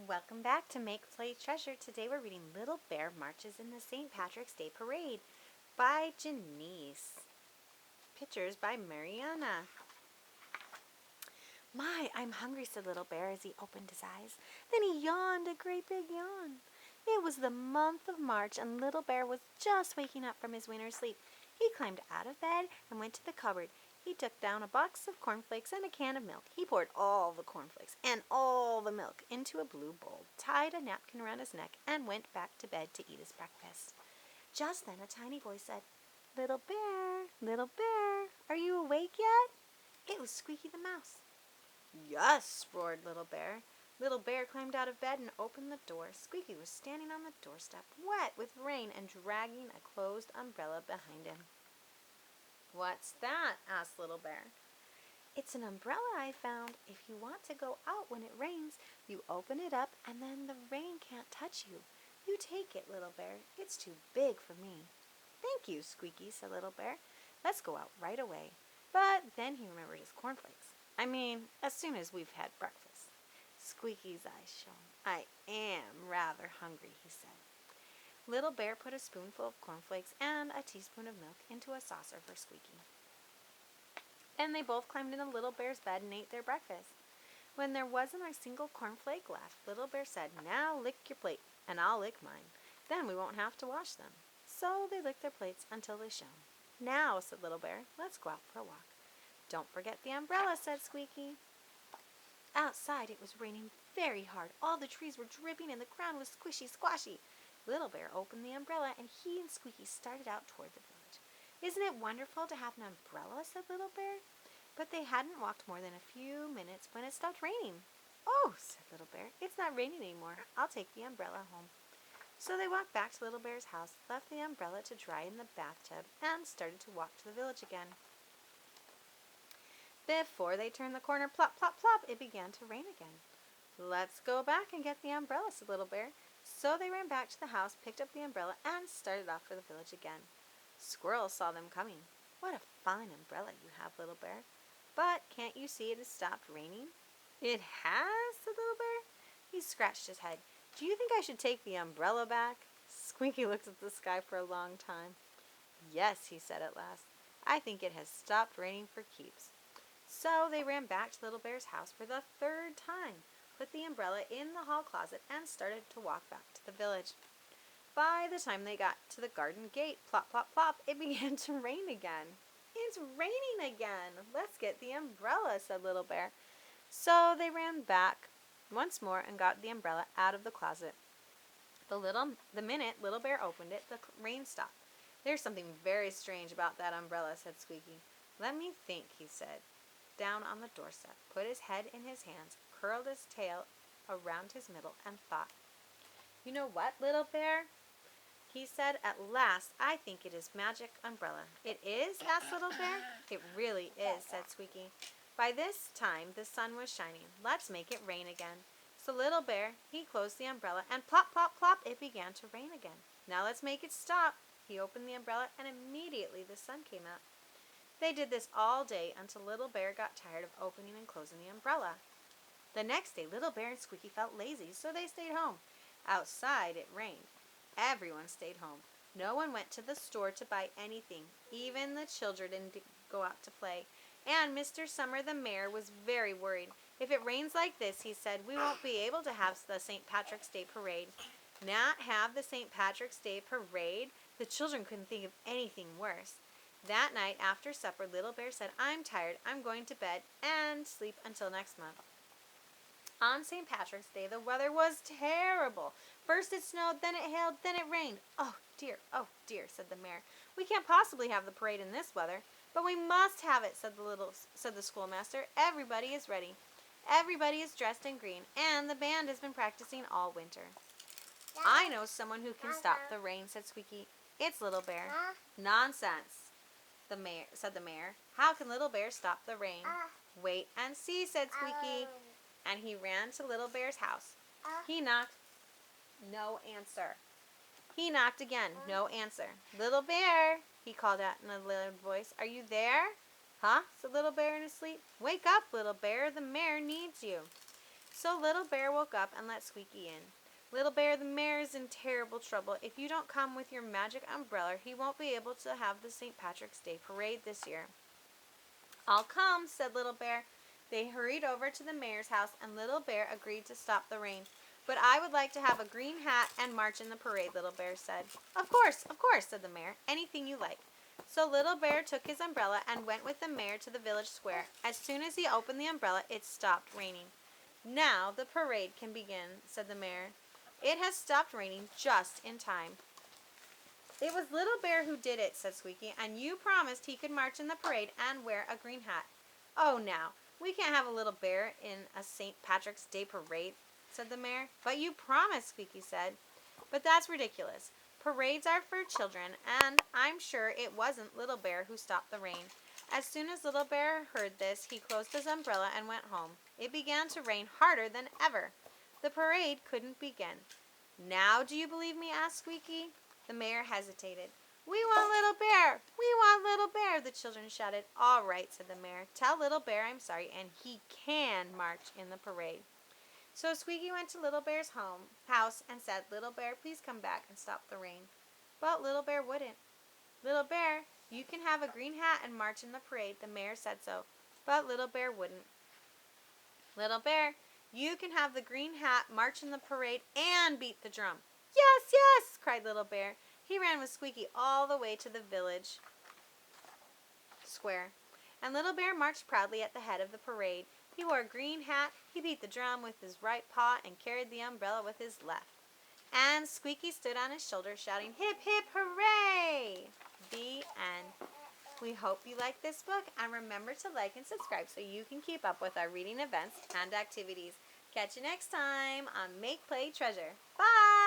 Welcome back to Make Play Treasure. Today we're reading Little Bear Marches in the St. Patrick's Day Parade by Janice. Pictures by Mariana. My, I'm hungry, said Little Bear as he opened his eyes. Then he yawned a great big yawn. It was the month of March and Little Bear was just waking up from his winter sleep. He climbed out of bed and went to the cupboard. He took down a box of cornflakes and a can of milk. He poured all the cornflakes and all the milk into a blue bowl, tied a napkin around his neck, and went back to bed to eat his breakfast. Just then a tiny voice said, Little Bear, are you awake yet? It was Squeaky the Mouse. Yes, roared Little Bear. Little Bear climbed out of bed and opened the door. Squeaky was standing on the doorstep, wet with rain and dragging a closed umbrella behind him. What's that? asked Little Bear. It's an umbrella I found. If you want to go out when it rains, you open it up and then the rain can't touch you. You take it, Little Bear. It's too big for me. Thank you, Squeaky, said Little Bear. Let's go out right away. But then he remembered his cornflakes. As soon as we've had breakfast. Squeaky's eyes shone. I am rather hungry, he said. Little Bear put a spoonful of cornflakes and a teaspoon of milk into a saucer for Squeaky. Then they both climbed into Little Bear's bed and ate their breakfast. When there wasn't a single cornflake left, Little Bear said, Now lick your plate, and I'll lick mine. Then we won't have to wash them. So they licked their plates until they shone. Now, said Little Bear, let's go out for a walk. Don't forget the umbrella, said Squeaky. Outside it was raining very hard. All the trees were dripping and the ground was squishy squashy. Little Bear opened the umbrella and he and Squeaky started out toward the village. Isn't it wonderful to have an umbrella, said Little Bear. But they hadn't walked more than a few minutes when it stopped raining. Oh, said Little Bear, it's not raining anymore. I'll take the umbrella home. So they walked back to Little Bear's house, left the umbrella to dry in the bathtub, and started to walk to the village again. Before they turned the corner, plop, plop, plop, it began to rain again. Let's go back and get the umbrella, said Little Bear. So they ran back to the house, picked up the umbrella, and started off for the village again. Squirrel saw them coming. What a fine umbrella you have, Little Bear. But can't you see it has stopped raining? It has, said Little Bear. He scratched his head. Do you think I should take the umbrella back? Squeaky looked at the sky for a long time. Yes, he said at last. I think it has stopped raining for keeps. So they ran back to Little Bear's house for the third time, put the umbrella in the hall closet, and started to walk back to the village. By the time they got to the garden gate, plop, plop, plop, it began to rain again. It's raining again. Let's get the umbrella, said Little Bear. So they ran back once more and got the umbrella out of the closet. The minute Little Bear opened it, the rain stopped. There's something very strange about that umbrella, said Squeaky. Let me think, he said. Down on the doorstep, put his head in his hands, curled his tail around his middle, and thought. You know what, Little Bear? He said, At last, I think it is magic umbrella. It is? asked Little Bear. It really is, said Squeaky. By this time, the sun was shining. Let's make it rain again. So Little Bear, he closed the umbrella, and plop, plop, plop, it began to rain again. Now let's make it stop. He opened the umbrella, and immediately the sun came out. They did this all day until Little Bear got tired of opening and closing the umbrella. The next day, Little Bear and Squeaky felt lazy, so they stayed home. Outside, it rained. Everyone stayed home. No one went to the store to buy anything. Even the children didn't go out to play. And Mr. Summer the mayor was very worried. If it rains like this, he said, we won't be able to have the St. Patrick's Day parade. Not have the St. Patrick's Day parade? The children couldn't think of anything worse. That night, after supper, Little Bear said, I'm tired. I'm going to bed and sleep until next month. On St. Patrick's Day, the weather was terrible. First it snowed, then it hailed, then it rained. Oh dear, said the mayor. We can't possibly have the parade in this weather. But we must have it, said the schoolmaster. Everybody is ready. Everybody is dressed in green, and the band has been practicing all winter. I know someone who can stop the rain, said Squeaky. It's Little Bear. Nonsense, said the mayor. How can Little Bear stop the rain? Wait and see, said Squeaky. And he ran to Little Bear's house. He knocked. No answer. He knocked again. No answer. Little Bear, he called out in a loud voice. Are you there? Huh? said Little Bear in his sleep. Wake up, Little Bear. The mayor needs you. So Little Bear woke up and let Squeaky in. Little Bear, the mayor is in terrible trouble. If you don't come with your magic umbrella, he won't be able to have the St. Patrick's Day parade this year. I'll come, said Little Bear. They hurried over to the mayor's house, and Little Bear agreed to stop the rain. But I would like to have a green hat and march in the parade, Little Bear said. Of course, said the mayor. Anything you like. So Little Bear took his umbrella and went with the mayor to the village square. As soon as he opened the umbrella, it stopped raining. Now the parade can begin, said the mayor. It has stopped raining just in time. It was Little Bear who did it, said Squeaky, and you promised he could march in the parade and wear a green hat. Oh, now, we can't have a Little Bear in a St. Patrick's Day parade, said the mayor. But you promised, Squeaky said. But that's ridiculous. Parades are for children, and I'm sure it wasn't Little Bear who stopped the rain. As soon as Little Bear heard this, he closed his umbrella and went home. It began to rain harder than ever. The parade couldn't begin. Now do you believe me? Asked Squeaky. The mayor hesitated. We want Little Bear! We want Little Bear! The children shouted. All right, said the mayor. Tell Little Bear I'm sorry, and he can march in the parade. So Squeaky went to Little Bear's house and said, Little Bear, please come back and stop the rain. But Little Bear wouldn't. Little Bear, you can have a green hat and march in the parade. The mayor said so. But Little Bear wouldn't. Little Bear, you can have the green hat, march in the parade, and beat the drum. Yes, yes, cried Little Bear. He ran with Squeaky all the way to the village square. And Little Bear marched proudly at the head of the parade. He wore a green hat, he beat the drum with his right paw, and carried the umbrella with his left. And Squeaky stood on his shoulder, shouting, hip, hip, hooray! The end. We hope you like this book, and remember to like and subscribe so you can keep up with our reading events and activities. Catch you next time on Make, Play, Treasure. Bye!